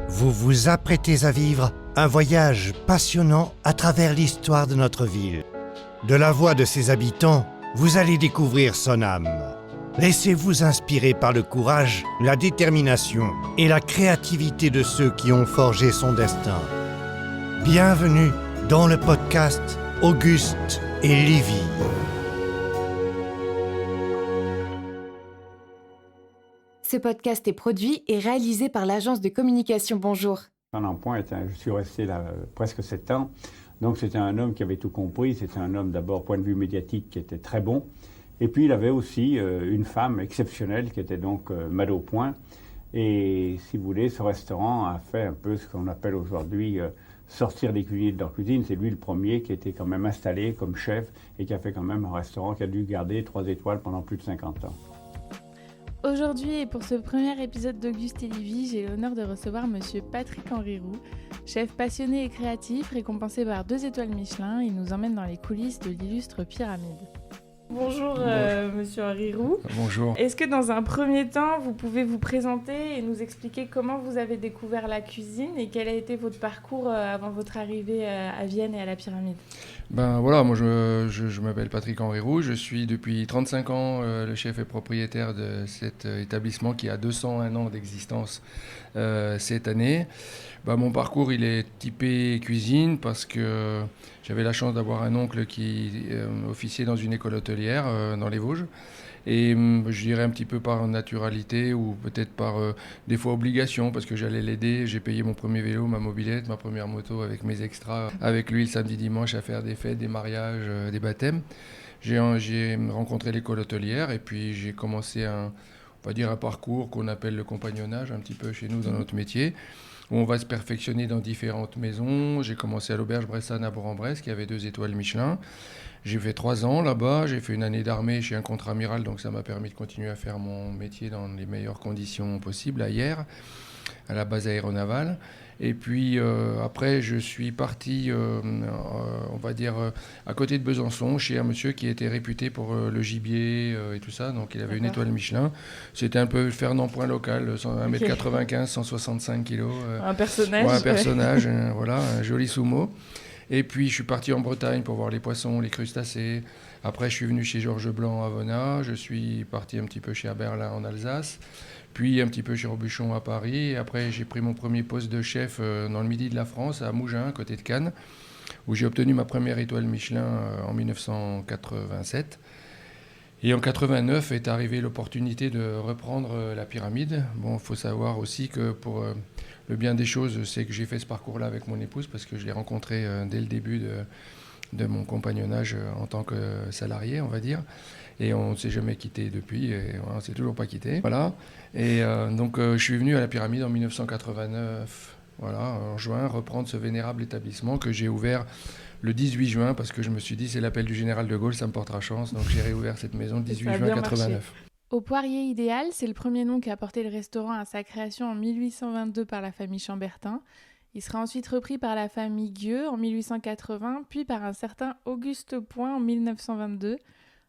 Vous vous apprêtez à vivre un voyage passionnant à travers l'histoire de notre ville. De la voix de ses habitants, vous allez découvrir son âme. Laissez-vous inspirer par le courage, la détermination et la créativité de ceux qui ont forgé son destin. Bienvenue dans le podcast Auguste et Livy. Ce podcast est produit et réalisé par l'agence de communication Bonjour. Fernand Point, je suis resté là presque 7 ans. Donc c'était un homme qui avait tout compris. C'était un homme d'abord, point de vue médiatique, qui était très bon. Et puis il avait aussi une femme exceptionnelle qui était donc Mado Point. Et si vous voulez, ce restaurant a fait un peu ce qu'on appelle aujourd'hui sortir les cuisiniers de leur cuisine. C'est lui le premier qui était quand même installé comme chef et qui a fait quand même un restaurant qui a dû garder 3 étoiles pendant plus de 50 ans. Aujourd'hui et pour ce premier épisode d'Auguste et Livy, j'ai l'honneur de recevoir Monsieur Patrick-Henri Roux, chef passionné et créatif, récompensé par 2 étoiles Michelin. Il nous emmène dans les coulisses de l'illustre pyramide. Bonjour. Monsieur Henri Roux. Bonjour. Est-ce que dans un premier temps, vous pouvez vous présenter et nous expliquer comment vous avez découvert la cuisine et quel a été votre parcours avant votre arrivée à Vienne et à la pyramide ? Ben voilà, moi je m'appelle Patrick-Henri Roux, je suis depuis 35 ans le chef et propriétaire de cet établissement qui a 201 ans d'existence cette année. Mon parcours il est typé cuisine parce que j'avais la chance d'avoir un oncle qui officiait dans une école hôtelière dans les Vosges. Et je dirais un petit peu par naturalité ou peut-être par des fois obligation parce que j'allais l'aider. J'ai payé mon premier vélo, ma mobilette, ma première moto avec mes extras. Avec lui le samedi dimanche à faire des fêtes, des mariages, des baptêmes. J'ai rencontré l'école hôtelière et puis j'ai commencé on va dire un parcours qu'on appelle le compagnonnage un petit peu chez nous dans notre métier. Où on va se perfectionner dans différentes maisons. J'ai commencé à l'auberge Bressane à Bourg-en-Bresse qui avait 2 étoiles Michelin. J'ai fait 3 ans là-bas, j'ai fait une année d'armée chez un contre-amiral, donc ça m'a permis de continuer à faire mon métier dans les meilleures conditions possibles à Hyères, à la base aéronavale. Et puis après, je suis parti, on va dire, à côté de Besançon, chez un monsieur qui était réputé pour le gibier et tout ça. Donc il avait une étoile Michelin. C'était un peu le Fernand Point local, 1m95, 165 kg. Un personnage. Un personnage, voilà, un joli sumo. Et puis je suis parti en Bretagne pour voir les poissons, les crustacés. Après je suis venu chez Georges Blanc à Venat. Je suis parti un petit peu chez Berlin en Alsace. Puis un petit peu chez Robuchon à Paris. Et après j'ai pris mon premier poste de chef dans le midi de la France, à Mougins, à côté de Cannes, où j'ai obtenu ma première étoile Michelin en 1987. Et en 89 est arrivée l'opportunité de reprendre la pyramide. Bon, il faut savoir aussi que pour le bien des choses, c'est que j'ai fait ce parcours-là avec mon épouse parce que je l'ai rencontrée dès le début de mon compagnonnage en tant que salarié, on va dire. Et on ne s'est jamais quitté depuis et on ne s'est toujours pas quitté. Voilà. Et donc je suis venu à la pyramide en 1989, voilà, en juin, reprendre ce vénérable établissement que j'ai ouvert le 18 juin, parce que je me suis dit, c'est l'appel du général de Gaulle, ça me portera chance. Donc j'ai réouvert cette maison le 18 juin 89. Au Poirier Idéal, c'est le premier nom qui a porté le restaurant à sa création en 1822 par la famille Chambertin. Il sera ensuite repris par la famille Gueux en 1880, puis par un certain Auguste Point en 1922.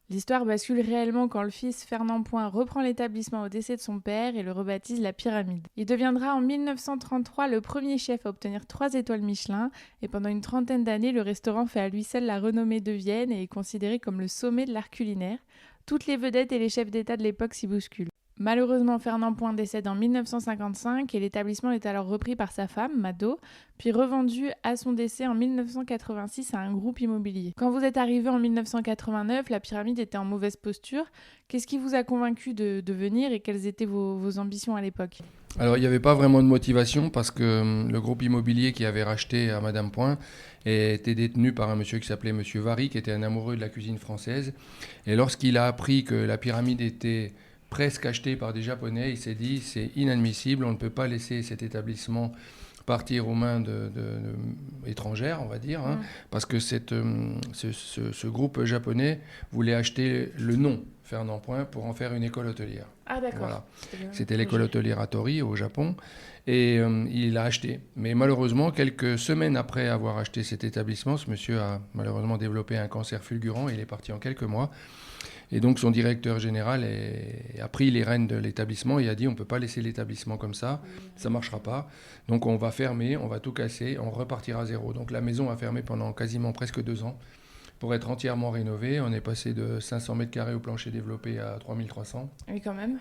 L'histoire bascule réellement quand le fils Fernand Point reprend l'établissement au décès de son père et le rebaptise la Pyramide. Il deviendra en 1933 le premier chef à obtenir 3 étoiles Michelin et pendant une trentaine d'années, le restaurant fait à lui seul la renommée de Vienne et est considéré comme le sommet de l'art culinaire. Toutes les vedettes et les chefs d'État de l'époque s'y bousculent. Malheureusement, Fernand Point décède en 1955 et l'établissement est alors repris par sa femme, Mado, puis revendu à son décès en 1986 à un groupe immobilier. Quand vous êtes arrivé en 1989, la pyramide était en mauvaise posture. Qu'est-ce qui vous a convaincu de venir et quelles étaient vos ambitions à l'époque ? Alors, il n'y avait pas vraiment de motivation parce que le groupe immobilier qui avait racheté à Madame Point était détenu par un monsieur qui s'appelait Monsieur Vary, qui était un amoureux de la cuisine française. Et lorsqu'il a appris que la pyramide était presque acheté par des Japonais, il s'est dit c'est inadmissible, on ne peut pas laisser cet établissement partir aux mains étrangères, on va dire, parce que ce groupe japonais voulait acheter le nom Fernand-Point, pour en faire une école hôtelière. Ah d'accord. Voilà. C'était C'était l'école hôtelière à Tori, au Japon, et il l'a acheté. Mais malheureusement, quelques semaines après avoir acheté cet établissement, ce monsieur a malheureusement développé un cancer fulgurant, il est parti en quelques mois. Et donc son directeur général a pris les rênes de l'établissement et a dit on ne peut pas laisser l'établissement comme ça ne marchera pas. Donc on va fermer, on va tout casser, on repartira à zéro. Donc la maison a fermé pendant quasiment presque 2 ans pour être entièrement rénovée. On est passé de 500 mètres carrés au plancher développé à 3300. Oui, quand même.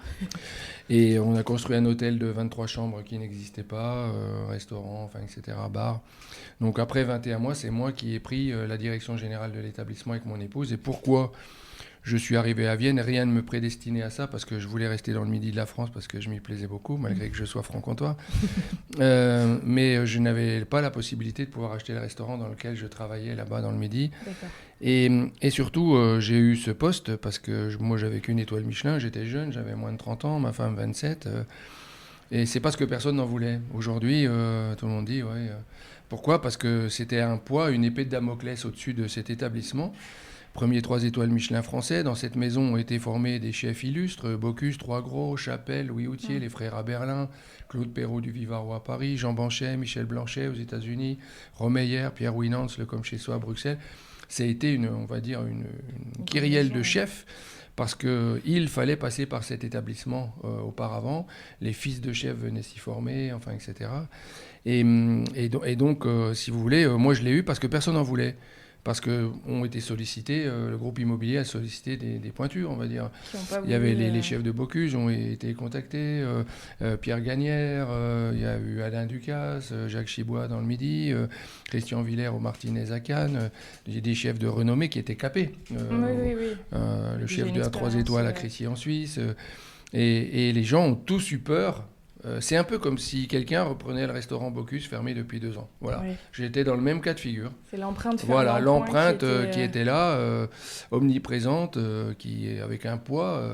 Et on a construit un hôtel de 23 chambres qui n'existait pas, restaurant, enfin, etc., bar. Donc après 21 mois, c'est moi qui ai pris la direction générale de l'établissement avec mon épouse. Et pourquoi je suis arrivé à Vienne? Rien ne me prédestinait à ça parce que je voulais rester dans le midi de la France parce que je m'y plaisais beaucoup, malgré que je sois franc-comtois. Mais je n'avais pas la possibilité de pouvoir acheter le restaurant dans lequel je travaillais là-bas dans le midi. D'accord. Et surtout, j'ai eu ce poste parce que moi, j'avais qu'une étoile Michelin, j'étais jeune, j'avais moins de 30 ans, ma femme 27. Et c'est parce que personne n'en voulait. Aujourd'hui, tout le monde dit, ouais. Pourquoi? Parce que c'était un poids, une épée de Damoclès au-dessus de cet établissement. Premier 3 étoiles Michelin français. Dans cette maison ont été formés des chefs illustres, Bocuse, Trois-Gros, Chapelle, Louis Houtier, les frères à Berlin, Claude Perrault du Vivarois à Paris, Jean Banchet, Michel Blanchet aux États-Unis, Romeyer, Pierre Winans, le Comme chez soi à Bruxelles. Ça a été une kyrielle de chefs parce qu'il fallait passer par cet établissement auparavant. Les fils de chefs venaient s'y former, enfin, etc. Et donc, si vous voulez, moi je l'ai eu parce que personne n'en voulait. Parce qu'ont été sollicités, le groupe immobilier a sollicité des pointures, on va dire. Il y avait les chefs de Bocuse ont été contactés, Pierre Gagnère, il y a eu Alain Ducasse, Jacques Chibois dans le Midi, Christian Villers au Martinez à Cannes, des chefs de renommée qui étaient capés. Le chef de 3 étoiles à Crécy en Suisse. Et les gens ont tous eu peur. C'est un peu comme si quelqu'un reprenait le restaurant Bocuse fermé depuis 2 ans. Voilà. Oui. J'étais dans le même cas de figure. C'est l'empreinte. Voilà, l'empreinte qui était là, omniprésente, qui avec un poids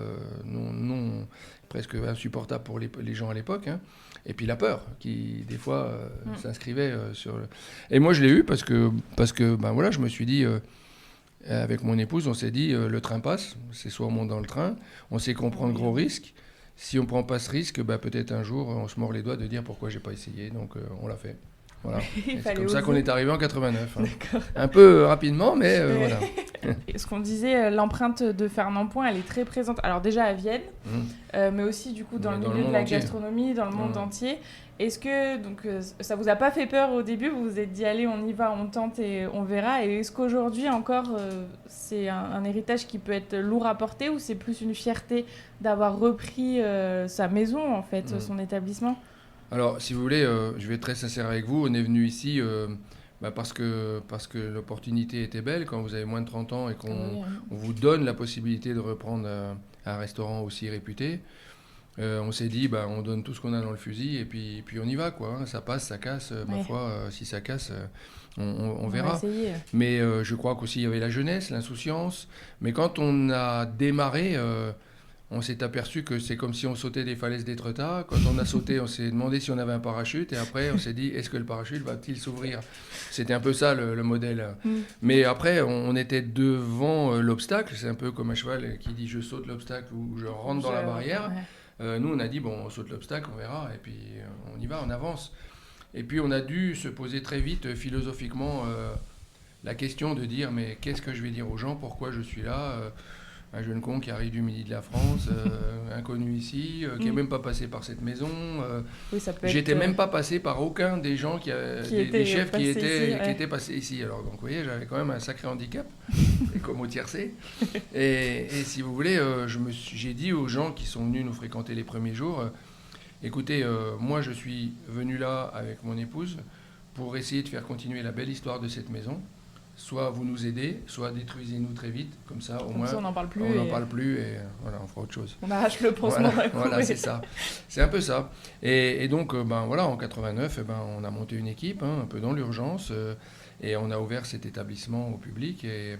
non presque insupportable pour les gens à l'époque. Hein. Et puis la peur, qui des fois s'inscrivait sur le... Et moi je l'ai eu parce que ben voilà, je me suis dit... avec mon épouse, on s'est dit, le train passe, c'est soit on monte dans le train, on sait qu'on prend de gros risques. Si on ne prend pas ce risque, bah, peut-être un jour, on se mord les doigts de dire pourquoi je n'ai pas essayé. Donc, on l'a fait. Voilà. C'est comme ça qu'on est arrivé en 89. Hein. Un peu rapidement, mais voilà. Ce qu'on disait, l'empreinte de Fernand-Point, elle est très présente. Alors déjà à Vienne, mais aussi du coup dans le milieu de la gastronomie, dans le monde entier. Est-ce que ça vous a pas fait peur au début? Vous vous êtes dit allez, on y va, on tente et on verra. Et est-ce qu'aujourd'hui encore, c'est un héritage qui peut être lourd à porter ou c'est plus une fierté d'avoir repris sa maison en fait, son établissement? Alors, si vous voulez, je vais être très sincère avec vous. On est venu ici parce que l'opportunité était belle. Quand vous avez moins de 30 ans et qu'on vous donne la possibilité de reprendre un restaurant aussi réputé, on s'est dit, on donne tout ce qu'on a dans le fusil et puis on y va, quoi. Hein. Ça passe, ça casse. Ma foi, si ça casse, on verra. Mais je crois qu'aussi il y avait la jeunesse, l'insouciance. Mais quand on a démarré... on s'est aperçu que c'est comme si on sautait des falaises d'Étretat. Quand on a sauté, on s'est demandé si on avait un parachute. Et après, on s'est dit, est-ce que le parachute va-t-il s'ouvrir? C'était un peu ça, le modèle. Mais après, on était devant l'obstacle. C'est un peu comme un cheval qui dit, je saute l'obstacle ou je rentre dans la barrière. Nous, on a dit, bon, on saute l'obstacle, on verra. Et puis, on y va, on avance. Et puis, on a dû se poser très vite, philosophiquement, la question de dire, mais qu'est-ce que je vais dire aux gens? Pourquoi je suis là? Un jeune con qui arrive du Midi de la France, inconnu ici, qui n'est même pas passé par cette maison. J'étais même pas passé par aucun des gens des chefs qui étaient passés ici. Alors, donc, vous voyez, j'avais quand même un sacré handicap, comme au tiercé. Et si vous voulez, j'ai dit aux gens qui sont venus nous fréquenter les premiers jours, écoutez, moi, je suis venu là avec mon épouse pour essayer de faire continuer la belle histoire de cette maison. Soit vous nous aidez, soit détruisez-nous très vite, comme ça au moins ça, on n'en parle plus. On n'en parle plus et voilà, on fera autre chose. On arrache le pansement. Voilà, c'est ça. C'est un peu ça. Et donc, voilà, en 89, on a monté une équipe, un peu dans l'urgence, et on a ouvert cet établissement au public. Et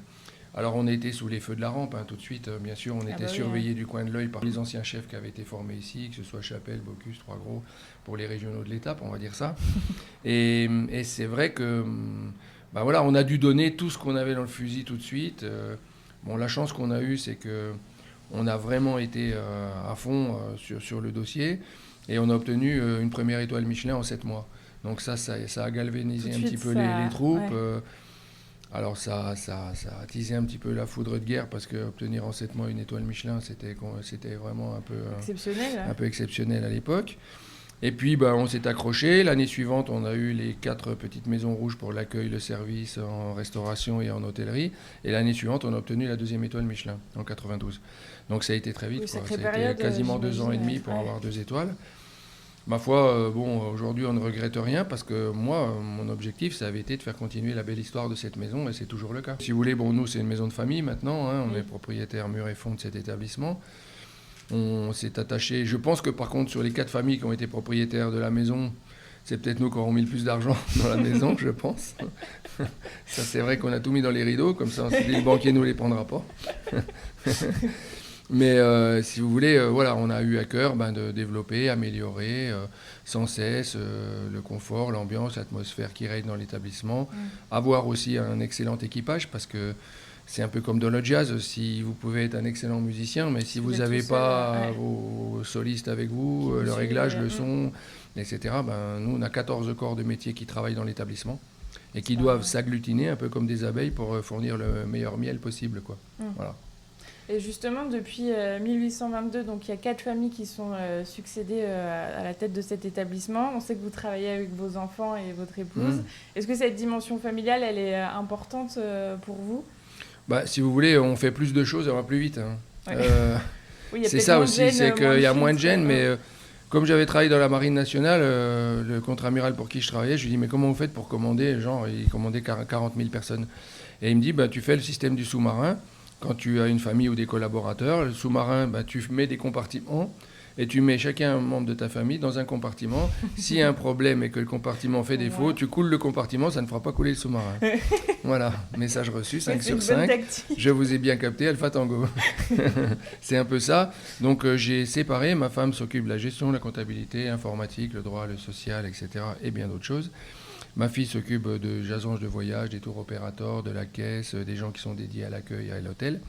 alors, on était sous les feux de la rampe, tout de suite. Bien sûr, on était surveillés du coin de l'œil par les anciens chefs qui avaient été formés ici, que ce soit Chapelle, Bocuse, Trois-Gros, pour les régionaux de l'étape, on va dire ça. Et c'est vrai que... voilà, on a dû donner tout ce qu'on avait dans le fusil tout de suite. La chance qu'on a eue, c'est que on a vraiment été à fond sur le dossier et on a obtenu une première étoile Michelin en 7 mois. Donc ça a galvanisé un petit peu les troupes. Ouais. Alors ça a attisé un petit peu la foudre de guerre parce qu'obtenir en 7 mois une étoile Michelin, c'était vraiment un peu exceptionnel à l'époque. Et puis on s'est accroché. L'année suivante, on a eu les 4 petites maisons rouges pour l'accueil, le service en restauration et en hôtellerie. Et l'année suivante, on a obtenu la 2e étoile Michelin en 92. Donc ça a été très vite. Ça a été quasiment 2 ans et demi pour avoir 2 étoiles. Ma foi, aujourd'hui, on ne regrette rien parce que moi, mon objectif, ça avait été de faire continuer la belle histoire de cette maison et c'est toujours le cas. Si vous voulez, nous, c'est une maison de famille maintenant. On est propriétaire mur et fond de cet établissement. On s'est attaché. Je pense que par contre, sur les 4 familles qui ont été propriétaires de la maison, c'est peut-être nous qui aurons mis le plus d'argent dans la maison, je pense. Ça, c'est vrai qu'on a tout mis dans les rideaux, comme ça, on s'est dit, le banquier ne nous les prendra pas. Mais si vous voulez, on a eu à cœur de développer, améliorer sans cesse le confort, l'ambiance, l'atmosphère qui règne dans l'établissement. Avoir aussi un excellent équipage parce que c'est un peu comme dans le jazz, si vous pouvez être un excellent musicien, mais si vous n'avez pas vos solistes avec vous, le réglage, le son, etc., nous, on a 14 corps de métier qui travaillent dans l'établissement et qui doivent s'agglutiner un peu comme des abeilles pour fournir le meilleur miel possible, quoi. Voilà. Et justement, depuis 1822, donc il y a 4 familles qui sont succédées à la tête de cet établissement. On sait que vous travaillez avec vos enfants et votre épouse. Est-ce que cette dimension familiale, elle est importante pour vous ? Si vous voulez, on fait plus de choses et on va plus vite. Ouais. Oui, c'est ça aussi, c'est qu'il y a moins de gêne, mais comme j'avais travaillé dans la Marine nationale, le contre-amiral pour qui je travaillais, je lui dis mais comment vous faites pour commander, il commandait 40 000 personnes. Et il me dit tu fais le système du sous-marin. Quand tu as une famille ou des collaborateurs, le sous-marin, tu mets des compartiments et tu mets chacun un membre de ta famille dans un compartiment. S'il y a un problème et que le compartiment fait défaut, tu coules le compartiment, ça ne fera pas couler le sous-marin. Voilà, message reçu, 5 sur 5. Je vous ai bien capté, Alpha Tango. C'est un peu ça. Donc j'ai séparé, ma femme s'occupe de la gestion, la comptabilité, l'informatique, le droit, le social, etc. et bien d'autres choses. Ma fille s'occupe de agences de voyage, des tours opérateurs, de la caisse, des gens qui sont dédiés à l'accueil et à l'hôtel.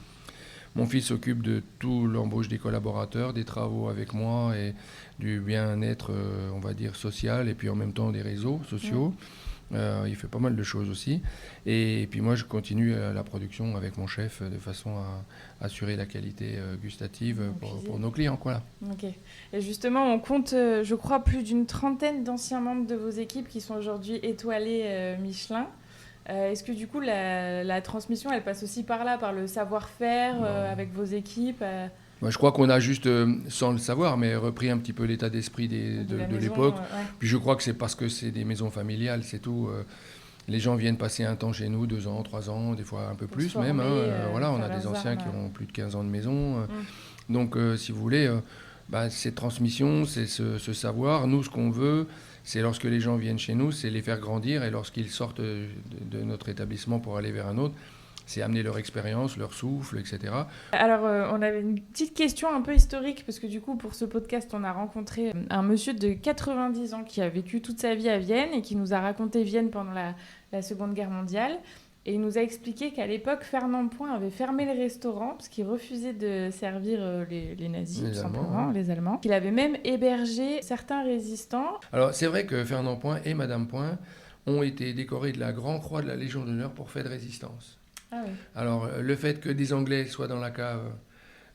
Mon fils s'occupe de tout l'embauche des collaborateurs, des travaux avec moi et du bien-être, on va dire, social et puis en même temps des réseaux sociaux. Il fait pas mal de choses aussi. Et puis moi, je continue la production avec mon chef de façon à assurer la qualité gustative pour nos clients. Voilà. Ok. Et justement, on compte, je crois, plus d'une trentaine d'anciens membres de vos équipes qui sont aujourd'hui étoilés Michelin. Est-ce que du coup, la transmission, elle passe aussi par là, par le savoir-faire avec vos équipes Je crois qu'on a juste, sans le savoir, mais repris un petit peu l'état d'esprit de l'époque. Puis je crois que c'est parce que c'est des maisons familiales, c'est tout. Les gens viennent passer un temps chez nous, 2 ans, 3 ans, des fois un peu plus même. On a des anciens qui ont plus de 15 ans de maison. Donc, si vous voulez, cette transmission, c'est ce savoir. Nous, ce qu'on veut, c'est lorsque les gens viennent chez nous, c'est les faire grandir. Et lorsqu'ils sortent de notre établissement pour aller vers un autre, c'est amener leur expérience, leur souffle, etc. Alors, on avait une petite question un peu historique, parce que du coup, pour ce podcast, on a rencontré un monsieur de 90 ans qui a vécu toute sa vie à Vienne et qui nous a raconté Vienne pendant la Seconde Guerre mondiale. Et il nous a expliqué qu'à l'époque, Fernand Point avait fermé le restaurant parce qu'il refusait de servir les nazis, tout simplement, les Allemands. Il avait même hébergé certains résistants. Alors, c'est vrai que Fernand Point et Madame Point ont été décorés de la Grande Croix de la Légion d'honneur pour fait de résistance. Ah oui. Alors, le fait que des Anglais soient dans la cave,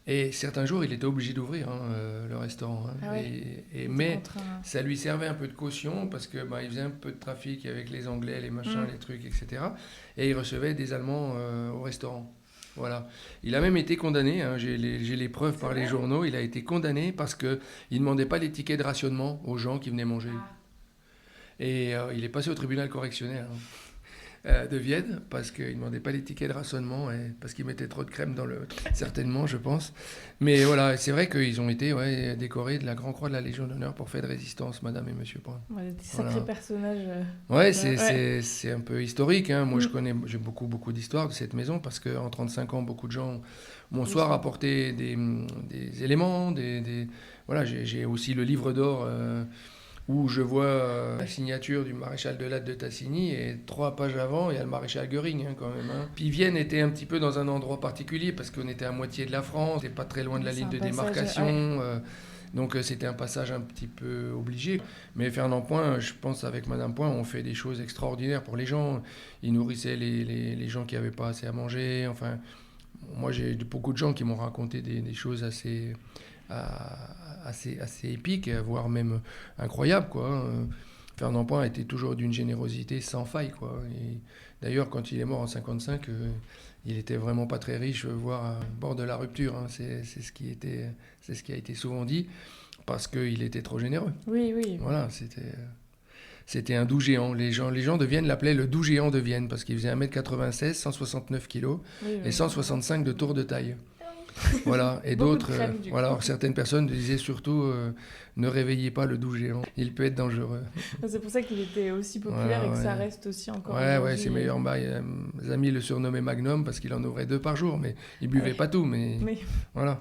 et certains jours, il était obligé d'ouvrir le restaurant. Ah oui. Mais ça lui servait un peu de caution parce que il faisait un peu de trafic avec les Anglais, les machins, les trucs, etc. Et il recevait des Allemands au restaurant. Voilà. Il a même été condamné, j'ai les preuves par les journaux, il a été condamné parce qu'il ne demandait pas les tickets de rationnement aux gens qui venaient manger. Et il est passé au tribunal correctionnel de Vienne parce qu'il ne demandait pas les tickets de rationnement et parce qu'il mettait trop de crème dans le... Certainement, je pense. Mais voilà, c'est vrai qu'ils ont été décorés de la Grande Croix de la Légion d'honneur pour fait de résistance, Madame et Monsieur Point. Des sacrés personnages. C'est un peu historique. Moi, j'ai beaucoup d'histoires de cette maison parce qu'en 1935 ans, beaucoup de gens m'ont soit apporté des éléments, voilà, j'ai aussi le livre d'or où je vois la signature du maréchal de Latte de Tassigny, et 3 pages avant, il y a le maréchal Göring, quand même. Puis Vienne était un petit peu dans un endroit particulier, parce qu'on était à moitié de la France, et pas très loin de la ligne de démarcation. Donc c'était un passage un petit peu obligé. Mais Fernand Point, je pense avec Madame Point, on fait des choses extraordinaires pour les gens. Il nourrissait les gens qui n'avaient pas assez à manger. Enfin, moi j'ai beaucoup de gens qui m'ont raconté des choses assez épiques, voire même incroyables, quoi. Fernand Point était toujours d'une générosité sans faille, quoi. Et d'ailleurs, quand il est mort en 1955, il était vraiment pas très riche, voire à bord de la rupture. C'est ce qui a été souvent dit, parce qu'il était trop généreux. Oui. Voilà, c'était un doux géant. Les gens de Vienne l'appelaient le doux géant de Vienne, parce qu'il faisait 1m96, 169 kg et 165 de tour de taille. Voilà, et d'autres, alors certaines personnes disaient surtout ne réveillez pas le doux géant, il peut être dangereux. C'est pour ça qu'il était aussi populaire et que ça reste aussi encore Ouais, ses meilleurs amis le surnommaient Magnum parce qu'il en ouvrait 2 par jour, mais il buvait pas tout, mais voilà.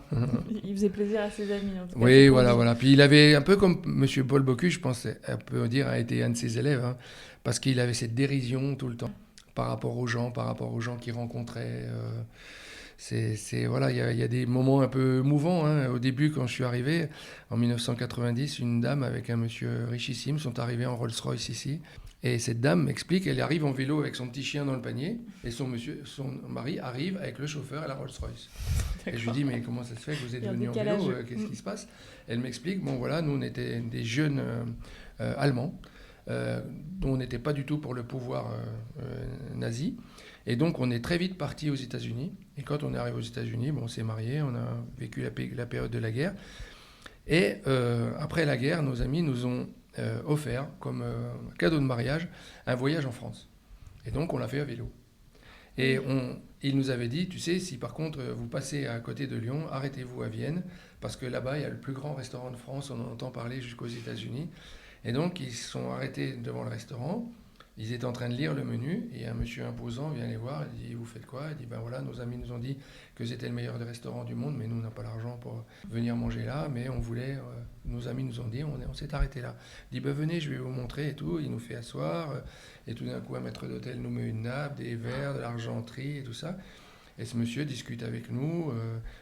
Il faisait plaisir à ses amis, en tout cas. Oui, voilà. Puis il avait, un peu comme Monsieur Paul Bocuse, je pense, on peut dire, a été un de ses élèves, parce qu'il avait cette dérision tout le temps par rapport aux gens qu'il rencontrait. Voilà, il y a des moments un peu mouvants. Au début, quand je suis arrivé, en 1990, une dame avec un monsieur richissime sont arrivés en Rolls-Royce ici. Et cette dame m'explique, elle arrive en vélo avec son petit chien dans le panier, et son mari arrive avec le chauffeur à la Rolls-Royce. Et je lui dis, mais comment ça se fait que vous êtes venu en vélo? Qu'est-ce qui se passe? Elle m'explique, nous on était des jeunes Allemands, dont on n'était pas du tout pour le pouvoir nazi. Et donc, on est très vite parti aux États-Unis. Et quand on est arrivé aux États-Unis, on s'est mariés, on a vécu la période de la guerre. Et après la guerre, nos amis nous ont offert, comme cadeau de mariage, un voyage en France. Et donc, on l'a fait à vélo. Et il nous avait dit, tu sais, si par contre vous passez à côté de Lyon, arrêtez-vous à Vienne, parce que là-bas, il y a le plus grand restaurant de France, on en entend parler jusqu'aux États-Unis. Et donc, ils se sont arrêtés devant le restaurant. Ils étaient en train de lire le menu, et un monsieur imposant vient les voir, il dit, vous faites quoi? Il dit, ben voilà, nos amis nous ont dit que c'était le meilleur des restaurants du monde, mais nous, on n'a pas l'argent pour venir manger là, mais on voulait, nos amis nous ont dit, on s'est arrêté là. Il dit, ben venez, je vais vous montrer et tout. Il nous fait asseoir, et tout d'un coup, un maître d'hôtel nous met une nappe, des verres, de l'argenterie et tout ça. Et ce monsieur discute avec nous,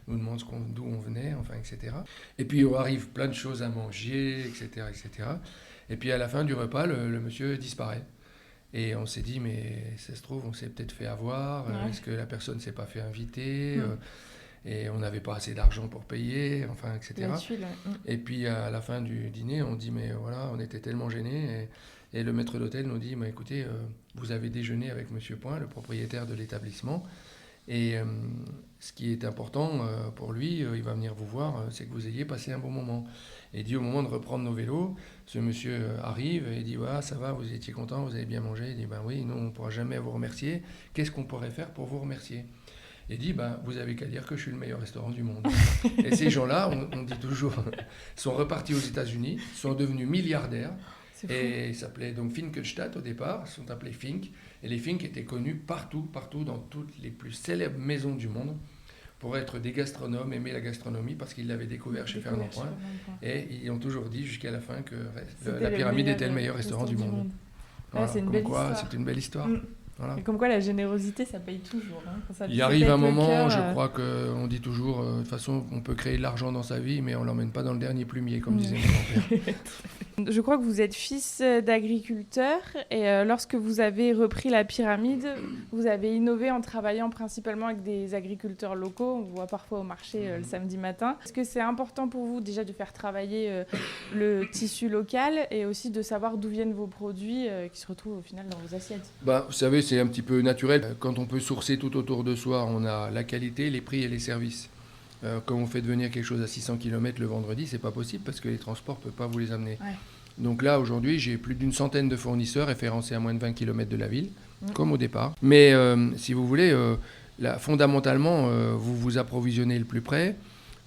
nous demande d'où on venait, enfin, etc. Et puis, il arrive plein de choses à manger, etc., etc. Et puis, à la fin du repas, le monsieur disparaît. Et on s'est dit, mais ça se trouve, on s'est peut-être fait avoir. Est-ce que la personne ne s'est pas fait inviter et on n'avait pas assez d'argent pour payer, enfin, etc. Et puis, à la fin du dîner, on dit, mais voilà, on était tellement gênés. Et le maître d'hôtel nous dit, écoutez, vous avez déjeuné avec Monsieur Point, le propriétaire de l'établissement. Et ce qui est important pour lui, il va venir vous voir, c'est que vous ayez passé un bon moment. Et dit, au moment de reprendre nos vélos, ce monsieur arrive et dit, ça va, vous étiez content, vous avez bien mangé. Il dit, oui, nous, on ne pourra jamais vous remercier. Qu'est-ce qu'on pourrait faire pour vous remercier? Et dit, vous avez qu'à dire que je suis le meilleur restaurant du monde. Et ces gens-là, on dit toujours, sont repartis aux États-Unis, sont devenus milliardaires. Et ils s'appelaient donc Finkelstadt au départ, ils sont appelés Fink. Et les Fink étaient connus partout, dans toutes les plus célèbres maisons du monde, pour être des gastronomes, aimer la gastronomie, parce qu'ils l'avaient découvert chez Fernand Point. Et ils ont toujours dit jusqu'à la fin que la pyramide était le meilleur restaurant du monde. Voilà, c'est une belle histoire. C'est une belle histoire. Voilà. Et comme quoi la générosité, ça paye toujours. Il arrive un moment, je crois qu'on dit toujours, de toute façon, on peut créer de l'argent dans sa vie, mais on ne l'emmène pas dans le dernier plumier, comme disait mon grand-père. Je crois que vous êtes fils d'agriculteur, et lorsque vous avez repris la pyramide, vous avez innové en travaillant principalement avec des agriculteurs locaux. On vous voit parfois au marché le samedi matin. Est-ce que c'est important pour vous déjà de faire travailler le tissu local, et aussi de savoir d'où viennent vos produits qui se retrouvent au final dans vos assiettes? Vous savez, c'est un petit peu naturel. Quand on peut sourcer tout autour de soi, on a la qualité, les prix et les services. Quand on fait devenir quelque chose à 600 km le vendredi, c'est pas possible parce que les transports ne peuvent pas vous les amener. Ouais. Donc là, aujourd'hui, j'ai plus d'une centaine de fournisseurs référencés à moins de 20 km de la ville, comme au départ. Mais si vous voulez, fondamentalement, vous vous approvisionnez le plus près.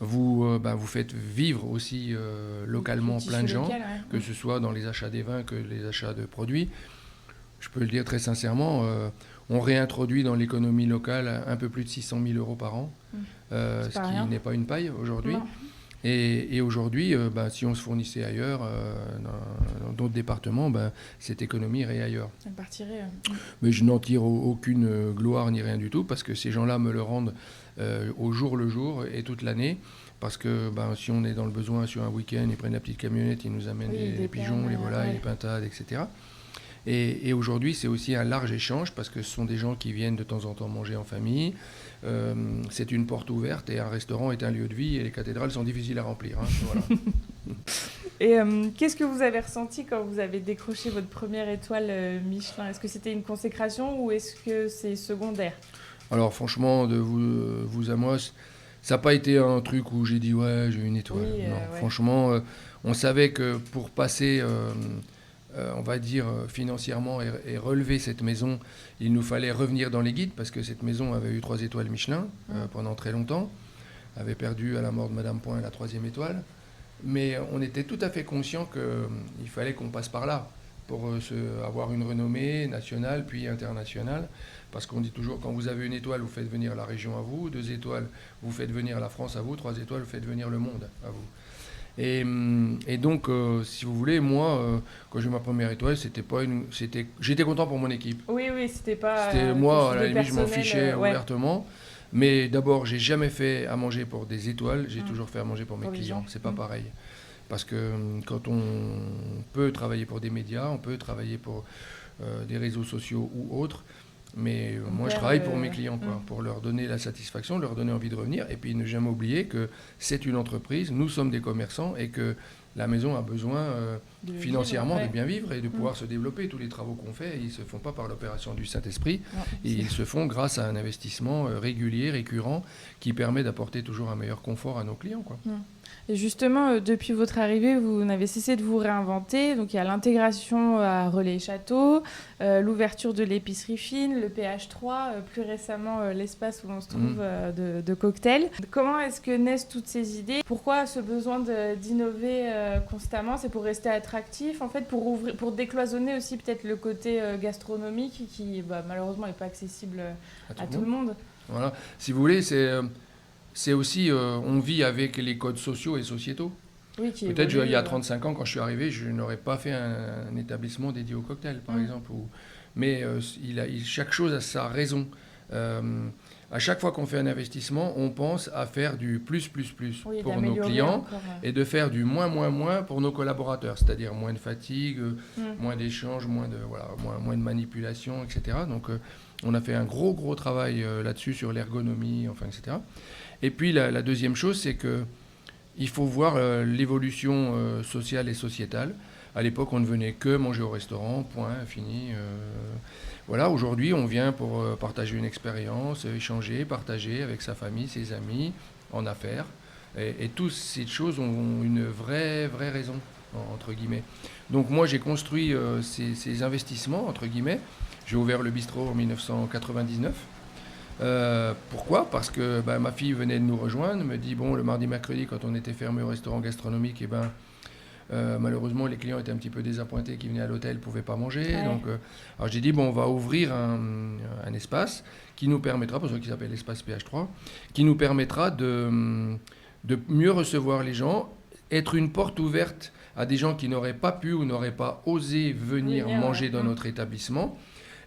Vous faites vivre aussi localement plein de gens, local, que ce soit dans les achats des vins que les achats de produits. Je peux le dire très sincèrement, on réintroduit dans l'économie locale un peu plus de 600 000 euros par an, ce qui n'est pas une paille aujourd'hui. Et aujourd'hui, si on se fournissait ailleurs, dans d'autres départements, cette économie irait ailleurs. Elle partirait. Mais je n'en tire aucune gloire ni rien du tout, parce que ces gens-là me le rendent au jour le jour et toute l'année. Parce que si on est dans le besoin sur un week-end, ils prennent la petite camionnette, ils nous amènent les pigeons, les volailles, les pintades, etc. Et aujourd'hui, c'est aussi un large échange, parce que ce sont des gens qui viennent de temps en temps manger en famille. C'est une porte ouverte, et un restaurant est un lieu de vie, et les cathédrales sont difficiles à remplir. Voilà. Et qu'est-ce que vous avez ressenti quand vous avez décroché votre première étoile Michelin ? Est-ce que c'était une consécration ou est-ce que c'est secondaire ? Alors franchement, de vous à moi, ça n'a pas été un truc où j'ai dit ouais, j'ai une étoile. Non, ouais. Franchement, on savait que pour passer, on va dire financièrement et relever cette maison, il nous fallait revenir dans les guides, parce que cette maison avait eu 3 étoiles Michelin pendant très longtemps, avait perdu à la mort de Madame Point la 3e étoile. Mais on était tout à fait conscient qu'il fallait qu'on passe par là pour avoir une renommée nationale puis internationale. Parce qu'on dit toujours, quand vous avez une étoile, vous faites venir la région à vous, 2 étoiles, vous faites venir la France à vous, 3 étoiles, vous faites venir le monde à vous. Et donc, si vous voulez, moi, quand j'ai eu ma première étoile, j'étais content pour mon équipe. Oui, c'était pas... moi, à la limite, je m'en fichais ouvertement. Mais d'abord, j'ai jamais fait à manger pour des étoiles, j'ai toujours fait à manger pour mes clients. C'est pas pareil. Parce que quand on peut travailler pour des médias, on peut travailler pour des réseaux sociaux ou autres, mais moi je travaille pour mes clients, pour leur donner la satisfaction, leur donner envie de revenir, et puis ne jamais oublier que c'est une entreprise, nous sommes des commerçants, et que la maison a besoin financièrement de bien vivre et de pouvoir se développer. Tous les travaux qu'on fait, ils ne se font pas par l'opération du Saint-Esprit, ils se font grâce à un investissement régulier, récurrent, qui permet d'apporter toujours un meilleur confort à nos clients, quoi. Et justement, depuis votre arrivée, vous n'avez cessé de vous réinventer. Donc il y a l'intégration à Relais-Château, l'ouverture de l'épicerie fine, le PH3, plus récemment l'espace où l'on se trouve de cocktails. Comment est-ce que naissent toutes ces idées ? Pourquoi ce besoin d'innover constamment ? C'est pour rester attractif, en fait, pour décloisonner aussi peut-être le côté gastronomique qui malheureusement n'est pas accessible à tout le monde. Voilà. Si vous voulez, c'est aussi, on vit avec les codes sociaux et sociétaux. Oui, peut-être il y a 35 ans, quand je suis arrivé, je n'aurais pas fait un établissement dédié au cocktail, par exemple. Mais chaque chose a sa raison. À chaque fois qu'on fait un investissement, on pense à faire du plus pour nos clients et de faire du moins pour nos collaborateurs. C'est-à-dire moins de fatigue, moins d'échanges, moins de manipulation, etc. Donc on a fait un gros travail là-dessus, sur l'ergonomie, etc. Et puis la deuxième chose, c'est qu'il faut voir l'évolution sociale et sociétale. À l'époque, on ne venait que manger au restaurant, point, fini. Voilà, aujourd'hui, on vient pour partager une expérience, échanger, partager avec sa famille, ses amis, en affaires. Et toutes ces choses ont une vraie raison, entre guillemets. Donc moi, j'ai construit ces investissements, entre guillemets. J'ai ouvert le bistrot en 1999. Pourquoi ? Parce que ma fille venait de nous rejoindre, me dit le mardi, mercredi, quand on était fermé au restaurant gastronomique, malheureusement les clients étaient un petit peu désappointés, qui venaient à l'hôtel ne pouvaient pas manger. Donc, alors j'ai dit on va ouvrir un espace qui nous permettra, pour ce qui s'appelle l'espace PH3, qui nous permettra de mieux recevoir les gens, être une porte ouverte à des gens qui n'auraient pas pu ou n'auraient pas osé venir manger dans notre établissement,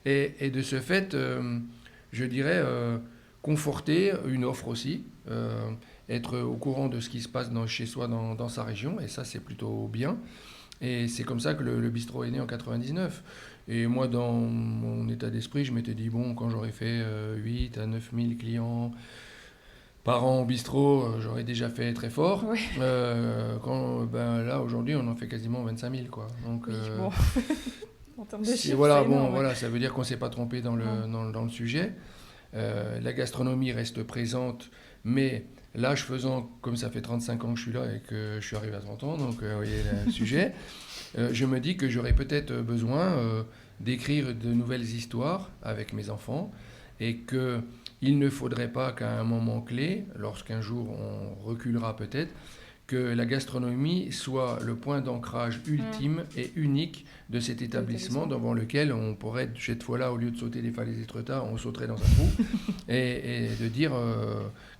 et de ce fait, je dirais, conforter une offre aussi, être au courant de ce qui se passe chez soi dans sa région, et ça c'est plutôt bien. Et c'est comme ça que le bistrot est né en 99. Et moi, dans mon état d'esprit, je m'étais dit, quand j'aurais fait 8 à 9 000 clients par an au bistrot, j'aurais déjà fait très fort. Oui. Là, aujourd'hui, on en fait quasiment 25 000, quoi. Donc, en termes de chiffres, voilà, ça veut dire qu'on ne s'est pas trompé dans le sujet. La gastronomie reste présente, mais l'âge faisant, comme ça fait 35 ans que je suis là et que je suis arrivé à 30 ans, donc vous voyez le sujet, je me dis que j'aurais peut-être besoin d'écrire de nouvelles histoires avec mes enfants, et qu'il ne faudrait pas qu'à un moment clé, lorsqu'un jour on reculera peut-être, que la gastronomie soit le point d'ancrage ultime et unique de cet établissement devant lequel on pourrait, cette fois-là, au lieu de sauter des falaises d'Étretat, on sauterait dans un trou, et de dire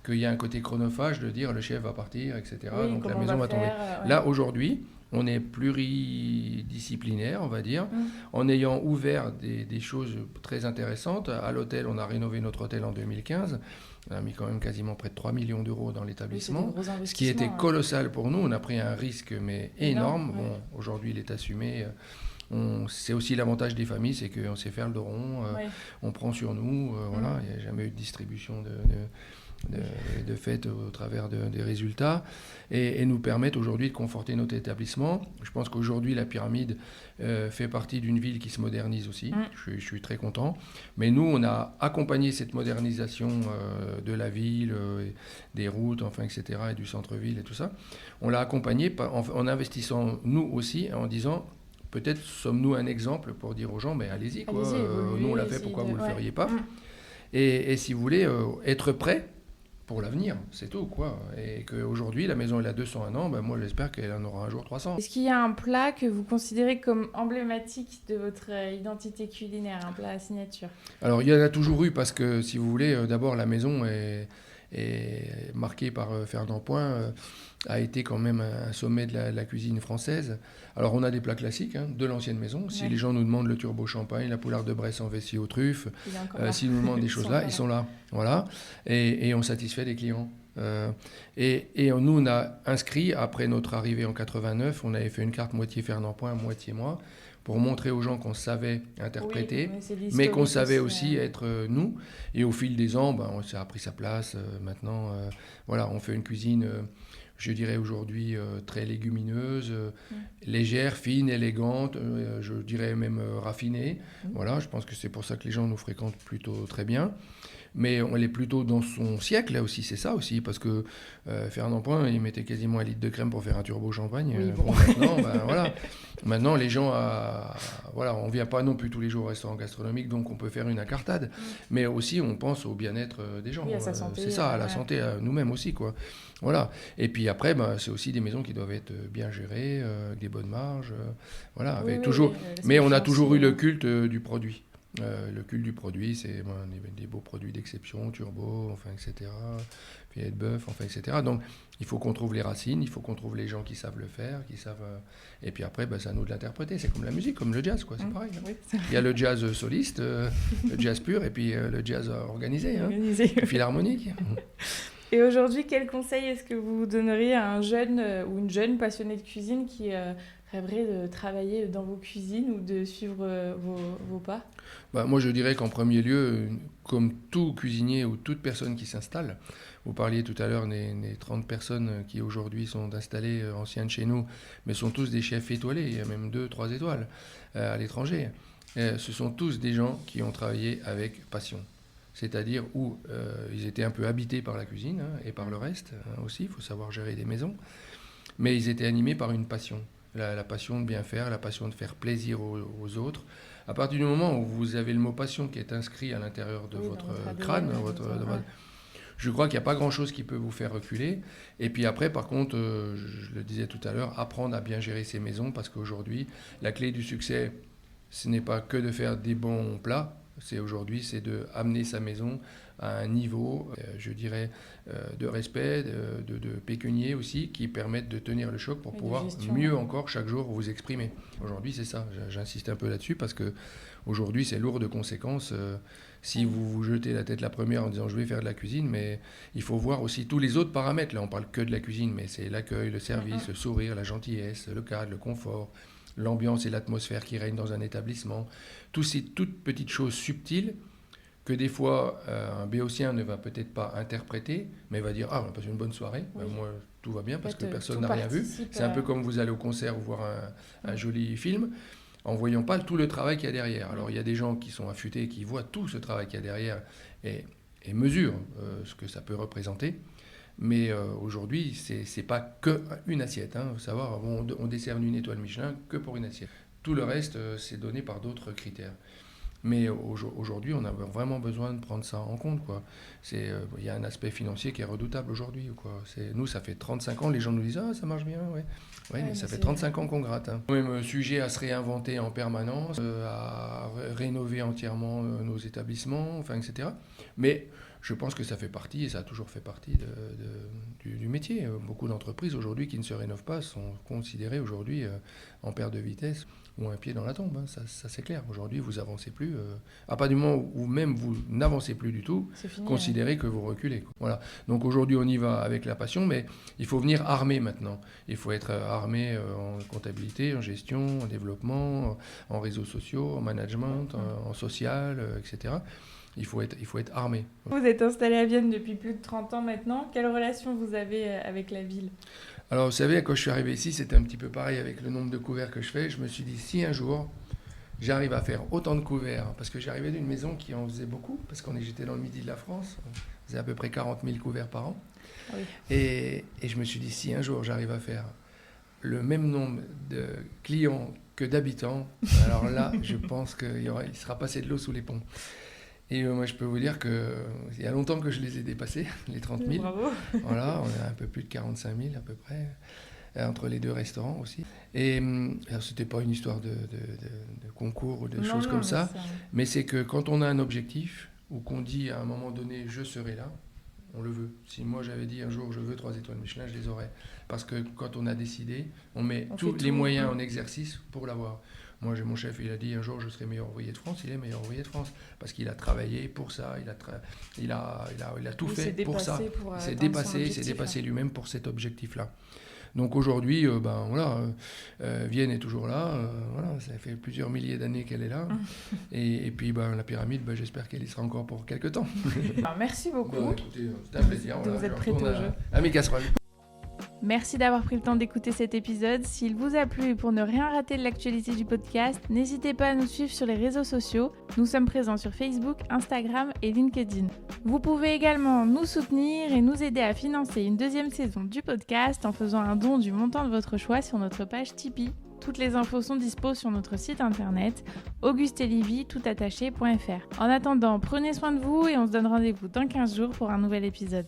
qu'il y a un côté chronophage, de dire le chef va partir, etc. Donc la maison va tomber. Là, aujourd'hui, on est pluridisciplinaire, on va dire, en ayant ouvert des choses très intéressantes. À l'hôtel, on a rénové notre hôtel en 2015. On a mis quand même quasiment près de 3 millions d'euros dans l'établissement, ce qui était colossal pour nous. On a pris un risque, mais énorme. Bon, aujourd'hui, il est assumé. C'est aussi l'avantage des familles, c'est qu'on sait faire le dos rond, on prend sur nous. Voilà, il n'y a jamais eu de distribution de fait au travers des résultats, et nous permettent aujourd'hui de conforter notre établissement. Je pense qu'aujourd'hui, la Pyramide fait partie d'une ville qui se modernise aussi. Je suis très content. Mais nous, on a accompagné cette modernisation de la ville, des routes, enfin, etc., et du centre-ville et tout ça. On l'a accompagné en investissant nous aussi, en disant... Peut-être sommes-nous un exemple pour dire aux gens, mais allez-y, quoi. Nous, on l'a fait, pourquoi vous ne le feriez pas? Et si vous voulez, être prêt pour l'avenir, c'est tout, quoi. Et qu'aujourd'hui, la maison, elle a 201 ans, moi, j'espère qu'elle en aura un jour 300. Est-ce qu'il y a un plat que vous considérez comme emblématique de votre identité culinaire, un plat à signature? Alors, il y en a toujours eu, parce que, si vous voulez, d'abord, la maison est marquée par Fernand Point, a été quand même un sommet de la cuisine française. Alors, on a des plats classiques de l'ancienne maison. Si les gens nous demandent le turbo champagne, la poularde de Bresse en vessie aux truffes, s'ils nous demandent des choses là, ils sont là. Voilà. Et on satisfait les clients. Et nous, on a inscrit, après notre arrivée en 89, on avait fait une carte moitié Fernand Point, moitié moi, pour montrer aux gens qu'on savait interpréter, mais qu'on savait aussi être nous. Et au fil des ans, ça a pris sa place. Maintenant, voilà, on fait une cuisine... je dirais aujourd'hui très légumineuse, légère, fine, élégante, je dirais même raffinée. Voilà, je pense que c'est pour ça que les gens nous fréquentent plutôt très bien. Mais on est plutôt dans son siècle, là aussi, c'est ça aussi, parce que Fernand Point, il mettait quasiment 1 litre de crème pour faire un turbo champagne. Maintenant, voilà. Maintenant, les gens, voilà, on ne vient pas non plus tous les jours au restaurant gastronomique, donc on peut faire une incartade. Mais aussi, on pense au bien-être des gens. Oui, à sa santé, c'est ça, à la santé, à nous-mêmes aussi, quoi. Voilà. Et puis après, c'est aussi des maisons qui doivent être bien gérées, avec des bonnes marges. Voilà, avec toujours... Mais on a toujours eu le culte du produit. Le culte du produit, c'est des beaux produits d'exception, turbo, enfin, etc., filet de bœuf, enfin, etc. Donc, il faut qu'on trouve les racines, il faut qu'on trouve les gens qui savent le faire, qui savent... Et puis après, c'est à nous de l'interpréter. C'est comme la musique, comme le jazz, quoi. C'est pareil. Oui, il y a le jazz soliste, le jazz pur, et puis le jazz organisé, le philharmonique. Et aujourd'hui, quel conseil est-ce que vous donneriez à un jeune ou une jeune passionnée de cuisine qui rêverait de travailler dans vos cuisines ou de suivre vos pas? Moi, je dirais qu'en premier lieu, comme tout cuisinier ou toute personne qui s'installe, vous parliez tout à l'heure des 30 personnes qui aujourd'hui sont installées, anciennes chez nous, mais sont tous des chefs étoilés, il y a même 2, 3 étoiles à l'étranger. Ce sont tous des gens qui ont travaillé avec passion. C'est-à-dire où ils étaient un peu habités par la cuisine et par le reste aussi, il faut savoir gérer des maisons, mais ils étaient animés par une passion. La passion de bien faire, la passion de faire plaisir aux autres. À partir du moment où vous avez le mot passion qui est inscrit à l'intérieur de votre crâne, je crois qu'il n'y a pas grand-chose qui peut vous faire reculer. Et puis après, par contre, je le disais tout à l'heure, apprendre à bien gérer ses maisons, parce qu'aujourd'hui, la clé du succès, ce n'est pas que de faire des bons plats, c'est de amener sa maison à un niveau, je dirais, de respect, de pécunier aussi, qui permettent de tenir le choc pour pouvoir mieux encore chaque jour vous exprimer. Aujourd'hui, c'est ça. J'insiste un peu là-dessus parce que aujourd'hui, c'est lourd de conséquences. Si vous vous jetez la tête la première en disant je vais faire de la cuisine, mais il faut voir aussi tous les autres paramètres. Là, on parle que de la cuisine, mais c'est l'accueil, le service, le sourire, la gentillesse, le cadre, le confort, l'ambiance et l'atmosphère qui règnent dans un établissement. Toutes ces toutes petites choses subtiles que des fois un béotien ne va peut-être pas interpréter, mais va dire « Ah, on a passé une bonne soirée, moi tout va bien parce que personne n'a rien vu ». C'est un peu comme vous allez au concert ou voir un joli film, en voyant pas tout le travail qu'il y a derrière. Alors il y a des gens qui sont affûtés, qui voient tout ce travail qu'il y a derrière et mesurent ce que ça peut représenter. Mais aujourd'hui, c'est pas qu'une assiette. Faut savoir, on décerne une étoile Michelin que pour une assiette. Tout le reste, c'est donné par d'autres critères. Mais aujourd'hui, on a vraiment besoin de prendre ça en compte, quoi. Il y a un aspect financier qui est redoutable aujourd'hui, quoi. Nous, ça fait 35 ans, les gens nous disent « Ah, ça marche bien, ouais. » Ouais, mais ça fait 35 ans qu'on gratte. Hein. Même sujet à se réinventer en permanence, à rénover entièrement nos établissements, enfin, etc. Mais je pense que ça fait partie, et ça a toujours fait partie du métier. Beaucoup d'entreprises aujourd'hui qui ne se rénovent pas sont considérées aujourd'hui en perte de vitesse ou un pied dans la tombe. Hein. Ça c'est clair. Aujourd'hui, vous avancez plus. À partir du moment où même vous n'avancez plus du tout, Fini, considérez que vous reculez. Quoi. Voilà. Donc aujourd'hui, on y va avec la passion, mais il faut venir armé maintenant. Il faut être armé en comptabilité, en gestion, en développement, en réseaux sociaux, en management, en social, etc. Il faut être armé. Vous êtes installé à Vienne depuis plus de 30 ans maintenant. Quelle relation vous avez avec la ville ? Alors, vous savez, quand je suis arrivé ici, c'était un petit peu pareil avec le nombre de couverts que je fais. Je me suis dit, si un jour, j'arrive à faire autant de couverts, parce que j'arrivais d'une maison qui en faisait beaucoup, parce j'étais dans le midi de la France, on faisait à peu près 40 000 couverts par an. Oui. Et je me suis dit, si un jour, j'arrive à faire le même nombre de clients que d'habitants, alors là, je pense qu'il sera passé de l'eau sous les ponts. Et moi, je peux vous dire qu'il y a longtemps que je les ai dépassés, les 30 000. Bravo. Voilà, on est un peu plus de 45 000 à peu près, entre les deux restaurants aussi. Et alors, c'était pas une histoire de concours ou de choses comme ça, mais c'est que quand on a un objectif, ou qu'on dit à un moment donné, je serai là, on le veut. Si moi j'avais dit un jour, je veux 3 étoiles Michelin, je les aurais. Parce que quand on a décidé, on met tous les moyens en exercice pour l'avoir. Moi, j'ai mon chef, il a dit un jour je serai meilleur ouvrier de France, il est meilleur ouvrier de France. Parce qu'il a travaillé pour ça, il a tout fait pour ça. Il s'est dépassé lui-même pour cet objectif-là. Donc aujourd'hui, Vienne est toujours là. Voilà, ça fait plusieurs milliers d'années qu'elle est là. Et puis la pyramide, j'espère qu'elle y sera encore pour quelques temps. Alors, merci beaucoup. Écoutez, c'était un plaisir. Vous êtes prêts au jeu. À mes casseroles. Merci d'avoir pris le temps d'écouter cet épisode. S'il vous a plu et pour ne rien rater de l'actualité du podcast, n'hésitez pas à nous suivre sur les réseaux sociaux. Nous sommes présents sur Facebook, Instagram et LinkedIn. Vous pouvez également nous soutenir et nous aider à financer une 2e saison du podcast en faisant un don du montant de votre choix sur notre page Tipeee. Toutes les infos sont dispo sur notre site internet augustelivy.toutattaché.fr. En attendant, prenez soin de vous et on se donne rendez-vous dans 15 jours pour un nouvel épisode.